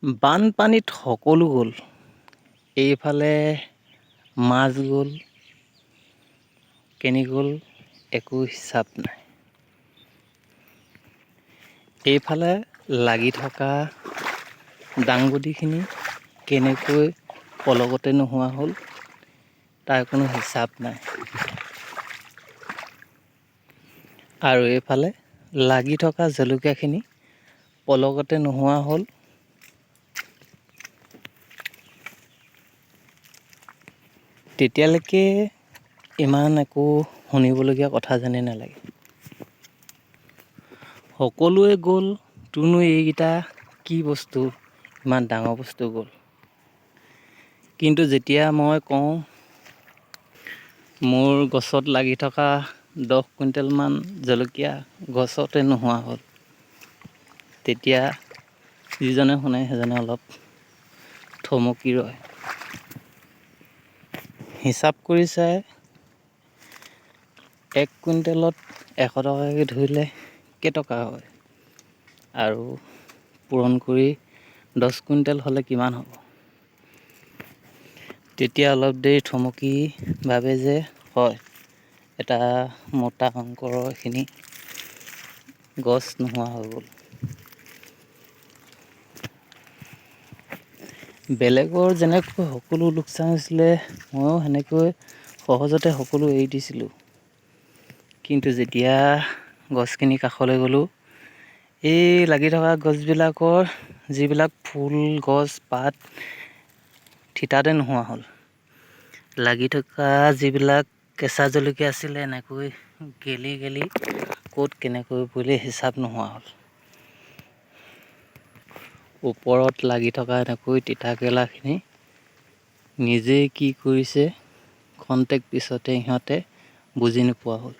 বানপানীত সকলো গ'ল। এইফালে মাছ গ'ল, কেনি গ'ল একো হিচাপ নাই। এইফালে লাগি থকা দাংবডিখিনি কেনেকৈ পলকতে নোহোৱা হ'ল তাৰ কোনো হিচাপ নাই। আৰু এইফালে লাগি থকা জলকীয়াখিনি পলকতে নোহোৱা হ'ল। তেতিয়ালৈকে ইমান একো শুনিবলগীয়া কথা যেনেই নালাগে। সকলোৱে গ'ল, তোৰনো এইকেইটা কি বস্তু, ইমান ডাঙৰ বস্তু গ'ল। কিন্তু যেতিয়া মই কওঁ মোৰ গছত লাগি থকা 10 কুইণ্টেলমান জলকীয়া গছতে নোহোৱা হ'ল, তেতিয়া যিজনে শুনে সেইজনে অলপ থমকি ৰয়। হিচাপ কৰি চাই 1 কুইণ্টেলত 100 টকাকৈ ধৰিলে কেইটকা হয়, আৰু পূৰণ কৰি 10 কুইণ্টেল হ'লে কিমান হ'ব। তেতিয়া অলপ দেৰি থমকি ভাবে যে হয়, এটা মোটা অংকৰ এইখিনি গছ নোহোৱা হৈ গ'ল। বেলেগৰ যেনেকৈ সকলো লোকচান হৈছিলে, ময়ো সেনেকৈ সহজতে সকলো এৰি দিছিলোঁ। কিন্তু যেতিয়া গছখিনি কাষলৈ গ'লোঁ, এই লাগি থকা গছবিলাকৰ যিবিলাক ফুল, গছ, পাত থিতাতে নোহোৱা হ'ল। লাগি থকা যিবিলাক কেঁচা জলকীয়া আছিলে, এনেকৈ গেলি গেলি ক'ত কেনেকৈ পৰিলে হিচাপ নোহোৱা হ'ল। ওপৰত লাগি থকা এনেকৈ তিতাকেৰেলাখিনি নিজেই কি কৰিছে খন্তেক পিছতে সিহঁতে বুজি নোপোৱা হ'ল।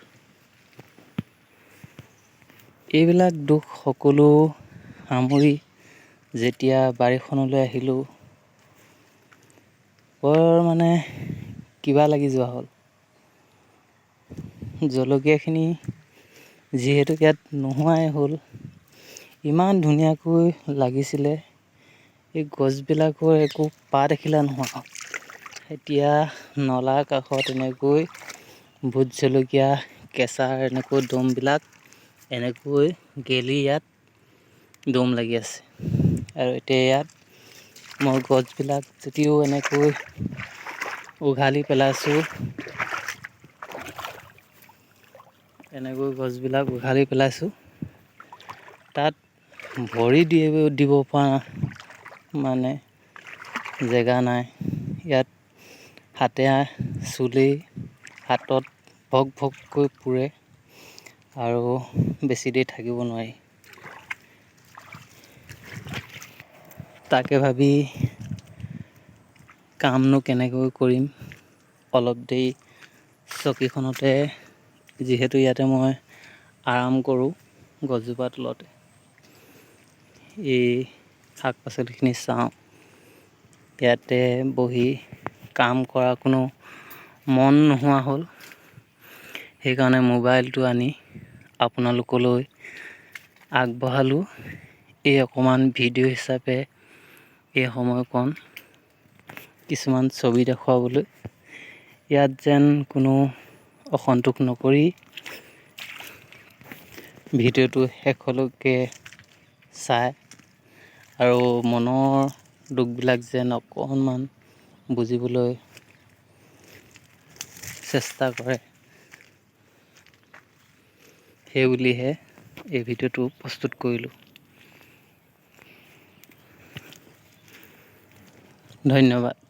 এইবিলাক দুখ সকলো সামৰি যেতিয়া বাৰীখনলৈ আহিলোঁ, বৰ মানে কিবা লাগি যোৱা হ'ল। জলকীয়াখিনি যিহেতু ইয়াত নোহোৱাই হ'ল, ইমান ধুনীয়াকৈ লাগিছিলে, এই গছবিলাকৰ একো পাত এখিলা নোহোৱা হ'ল। এতিয়া নলাৰ কাষত এনেকৈ ভোট জলকীয়া কেঁচাৰ এনেকৈ দমবিলাক এনেকৈ গেলি ইয়াত দম লাগি আছে। আৰু এতিয়া ইয়াত মই গছবিলাক যদিও এনেকৈ উঘালি পেলাইছোঁ, তাত ভৰি দিব পৰা মানে জেগা নাই। ইয়াত হাতে চুলেই হাতত ভক ভককৈ পুৰে আৰু বেছি দেৰি থাকিব নোৱাৰি। তাকে ভাবি কামনো কেনেকৈ কৰিম, অলপ দেৰি চকীখনতে, যিহেতু ইয়াতে মই আৰাম কৰোঁ গছজোপাৰ তলতে, এই শাক পাচলিখিনি চাওঁ। ইয়াতে বহি কাম কৰা কোনো মন নোহোৱা হ'ল। সেইকাৰণে মোবাইলটো আনি আপোনালোকলৈ আগবঢ়ালোঁ, এই অকণমান ভিডিঅ' হিচাপে এই সময়কণ কিছুমান ছবি দেখুৱাবলৈ। ইয়াত যেন কোনো অসন্তোষ নকৰি ভিডিঅ'টো শেষলৈকে চাই আৰু মনৰ দুখবিলাক যেন অকণমান বুজিবলৈ চেষ্টা কৰে, সেই বুলিহে এই ভিডিঅ'টো প্ৰস্তুত কৰিলোঁ। ধন্যবাদ।